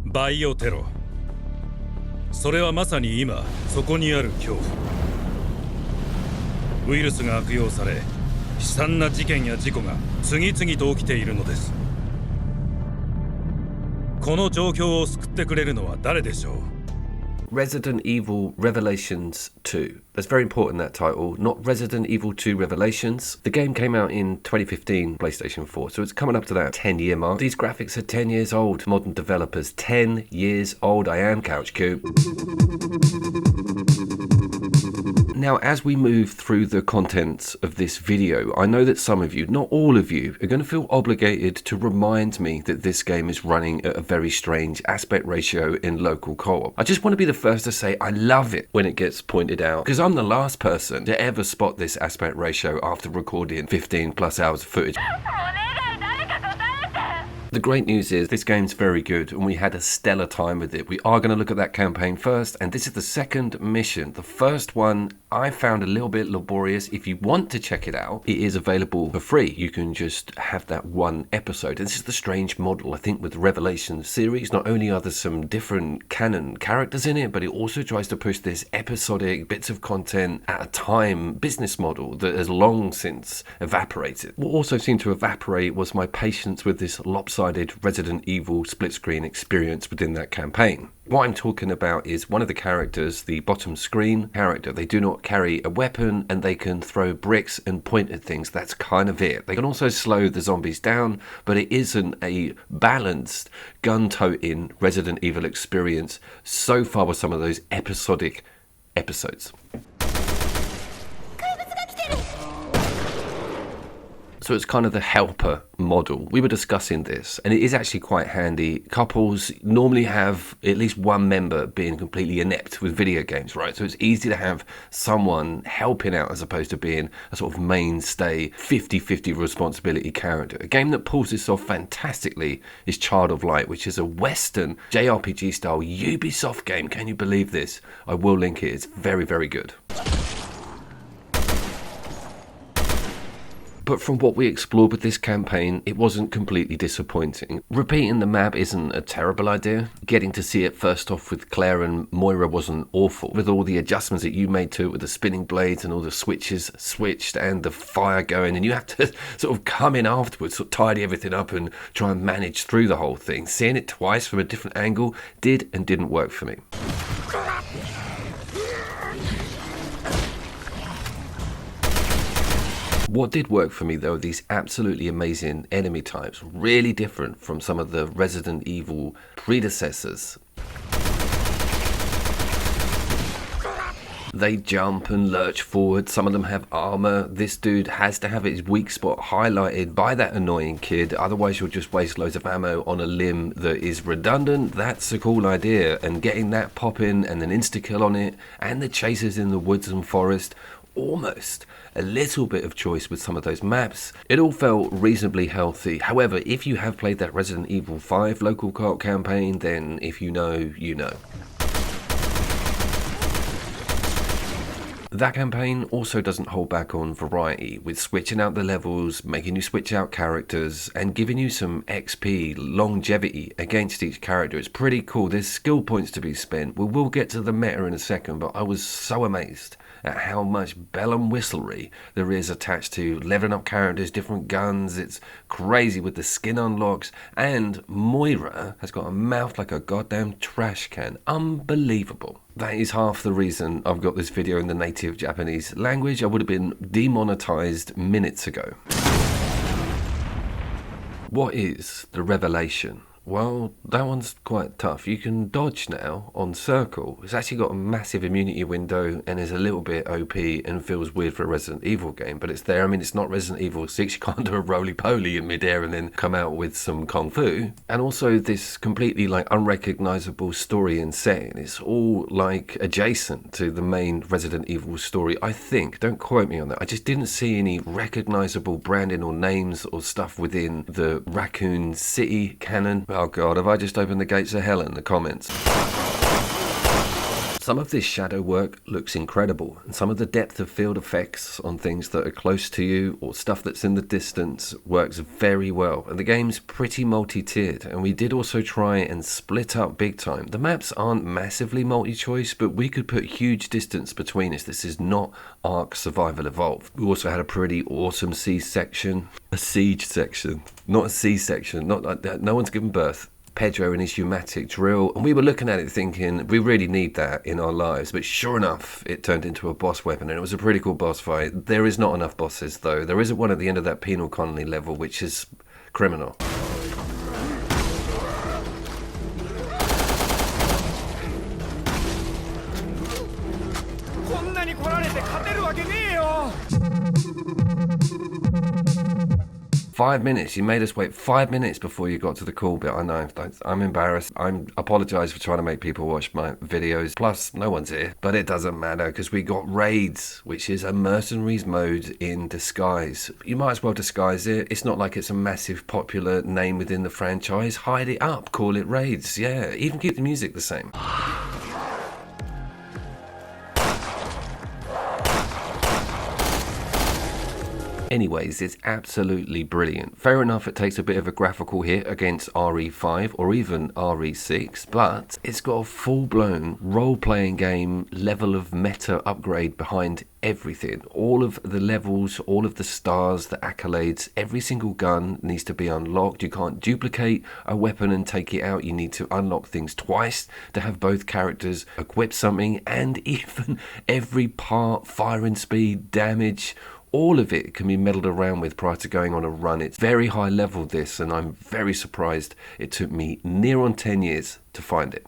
バイオテロ。それはまさに今そこにある恐怖。ウイルスが悪用され、悲惨な事件や事故が次々と起きているのです。この状況を救ってくれるのは誰でしょう。 Resident Evil Revelations 2. That's very important, that title. Not Resident Evil 2 Revelations. The game came out in 2015, PlayStation 4, so it's coming up to that 10-year mark. These graphics are 10 years old. Modern developers, 10 years old. I am Couch Coop. Now, as we move through the contents of this video, I know that some of you, not all of you, are going to feel obligated to remind me that this game is running at a very strange aspect ratio in local co-op. I just want to be the first to say I love it when it gets pointed out, because I'm the last person to ever spot this aspect ratio after recording 15 plus hours of footage. The great news is this game's very good and we had a stellar time with it. We are going to look at that campaign first, and this is the second mission. The first one I found a little bit laborious. If you want to check it out, it is available for free. You can just have that one episode. This is the strange model, I think, with the Revelations series. Not only are there some different canon characters in it, but it also tries to push this episodic bits of content at a time business model that has long since evaporated. What also seemed to evaporate was my patience with this lopsided Resident Evil split screen experience within that campaign. What I'm talking about is one of the characters, the bottom screen character. They do not carry a weapon and they can throw bricks and point at things. That's kind of it. They can also slow the zombies down, but it isn't a balanced gun-toting Resident Evil experience so far with some of those episodic episodes. So it's kind of the helper model. We were discussing this, and it is actually quite handy. Couples normally have at least one member being completely inept with video games, right? So it's easy to have someone helping out as opposed to being a sort of mainstay 50-50 responsibility character. A game that pulls this off fantastically is Child of Light, which is a Western JRPG style Ubisoft game. Can you believe this? I will link it. It's very, very good. But from what we explored with this campaign, it wasn't completely disappointing. Repeating the map isn't a terrible idea. Getting to see it first off with Claire and Moira wasn't awful. With all the adjustments that you made to it with the spinning blades and all the switches switched and the fire going, and you have to sort of come in afterwards, sort of tidy everything up and try and manage through the whole thing. Seeing it twice from a different angle did and didn't work for me. What did work for me though, these absolutely amazing enemy types, really different from some of the Resident Evil predecessors. They jump and lurch forward, some of them have armor. This dude has to have his weak spot highlighted by that annoying kid, otherwise you'll just waste loads of ammo on a limb that is redundant. That's a cool idea, and getting that popping and an insta-kill on it, and the chases in the woods and forest, almost a little bit of choice with some of those maps. It all felt reasonably healthy. However, if you have played that Resident Evil 5 local co-op campaign, then if you know, you know. That campaign also doesn't hold back on variety, with switching out the levels, making you switch out characters, and giving you some XP longevity against each character. It's pretty cool. There's skill points to be spent. We will get to the meta in a second, but I was so amazed at how much bell and whistlery there is attached to leveling up characters, different guns. It's crazy with the skin unlocks, and Moira has got a mouth like a goddamn trash can. Unbelievable. That is half the reason I've got this video in the native Japanese language. I would have been demonetized minutes ago. What is the revelation? Well, that one's quite tough. You can dodge now on circle. It's actually got a massive immunity window and is a little bit OP and feels weird for a Resident Evil game, but it's there. I mean, it's not Resident Evil 6. You can't do a roly-poly in midair and then come out with some kung fu. And also this completely like unrecognizable story and setting. It's all like adjacent to the main Resident Evil story, I think. Don't quote me on that. I just didn't see any recognizable branding or names or stuff within the Raccoon City canon. Oh god, have I just opened the gates of hell in the comments? Some of this shadow work looks incredible, and some of the depth of field effects on things that are close to you or stuff that's in the distance works very well. And the game's pretty multi-tiered, and we did also try and split up big time. The maps aren't massively multi-choice, but we could put huge distance between us. This is not Ark Survival Evolved. We also had a pretty awesome siege section, not a C-section, not like that. No one's given birth. Pedro and his pneumatic drill, and we were looking at it thinking we really need that in our lives, but sure enough it turned into a boss weapon, and it was a pretty cool boss fight. There is not enough bosses though. There isn't one at the end of that penal colony level, which is criminal. "5 minutes, you made us wait 5 minutes before you got to the cool bit." I know, I'm embarrassed. I apologise for trying to make people watch my videos. Plus, no one's here. But it doesn't matter, because we got Raids, which is a mercenaries mode in disguise. You might as well disguise it. It's not like it's a massive popular name within the franchise. Hide it up, call it Raids. Yeah, even keep the music the same. Anyways, it's absolutely brilliant. Fair enough, it takes a bit of a graphical hit against RE5 or even RE6, but it's got a full-blown role-playing game level of meta upgrade behind everything. All of the levels, all of the stars, the accolades, every single gun needs to be unlocked. You can't duplicate a weapon and take it out. You need to unlock things twice to have both characters equip something, and even every part, firing speed, damage, all of it can be meddled around with prior to going on a run. It's very high level, this, and I'm very surprised it took me near on 10 years to find it.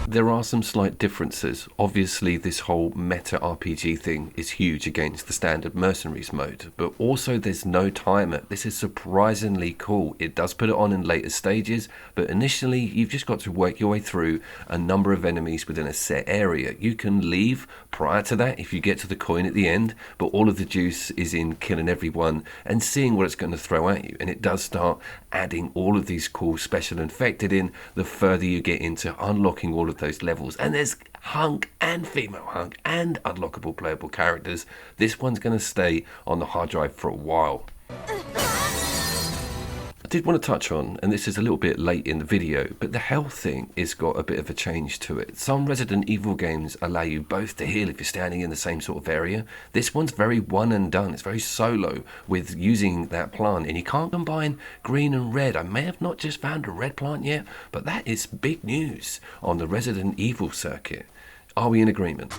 There are some slight differences. Obviously, this whole meta RPG thing is huge against the standard mercenaries mode, but also there's no timer. This is surprisingly cool. It does put it on in later stages, but initially you've just got to work your way through a number of enemies within a set area. You can leave prior to that if you get to the coin at the end, but all of the juice is in killing everyone and seeing what it's going to throw at you. And it does start adding all of these cool special infected in the further you get into unlocking all of those levels. And there's hunk and female hunk and unlockable playable characters. This one's going to stay on the hard drive for a while. I did want to touch on, and this is a little bit late in the video, but the health thing has got a bit of a change to it. Some Resident Evil games allow you both to heal if you're standing in the same sort of area. This one's very one and done. It's very solo with using that plant, and you can't combine green and red. I may have not just found a red plant yet, but that is big news on the Resident Evil circuit. Are we in agreement?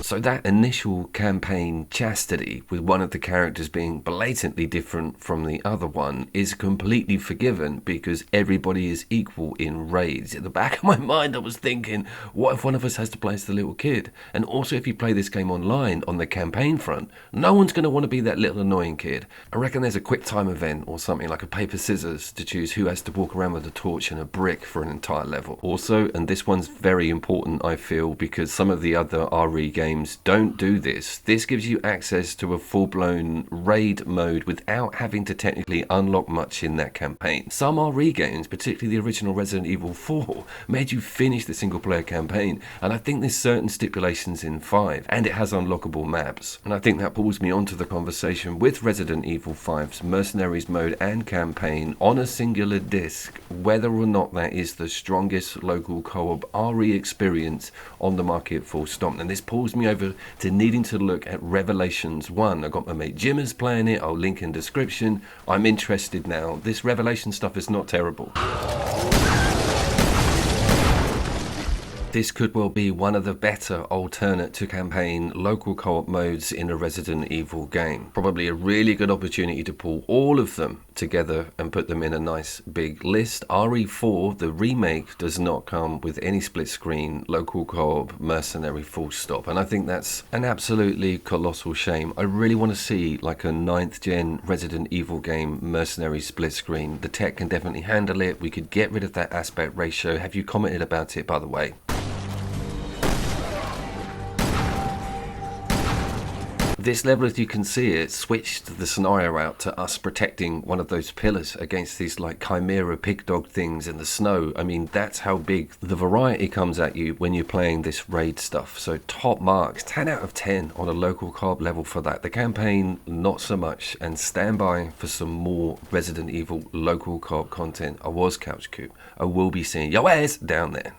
So that initial campaign chastity, with one of the characters being blatantly different from the other one, is completely forgiven because everybody is equal in raids. At the back of my mind I was thinking, what if one of us has to play as the little kid? And also, if you play this game online on the campaign front, no one's going to want to be that little annoying kid. I reckon there's a quick time event or something like a paper scissors to choose who has to walk around with a torch and a brick for an entire level. Also, and this one's very important I feel, because some of the other RE games don't do this. This gives you access to a full-blown raid mode without having to technically unlock much in that campaign. Some RE games, particularly the original Resident Evil 4, made you finish the single-player campaign, and I think there's certain stipulations in 5, and it has unlockable maps. And I think that pulls me onto the conversation with Resident Evil 5's Mercenaries mode and campaign on a singular disc, whether or not that is the strongest local co-op RE experience on the market, full stop. And this pulls me over to needing to look at Revelations 1. I got my mate Jimmers playing it, I'll link in description. I'm interested now. This Revelation stuff is not terrible. This could well be one of the better alternate to campaign local co-op modes in a Resident Evil game. Probably a really good opportunity to pull all of them together and put them in a nice big list. RE4, the remake, does not come with any split screen, local co-op, mercenary, full stop. And I think that's an absolutely colossal shame. I really want to see like a 9th gen Resident Evil game, mercenary split screen. The tech can definitely handle it. We could get rid of that aspect ratio. Have you commented about it, by the way? This level, as you can see, it switched the scenario out to us protecting one of those pillars against these like chimera pig dog things in the snow. I mean, that's how big the variety comes at you when you're playing this raid stuff. So top marks, 10 out of 10 on a local co-op level for that. The campaign, not so much. And stand by for some more Resident Evil local co-op content. I was Couch Coop. I will be seeing your ass down there.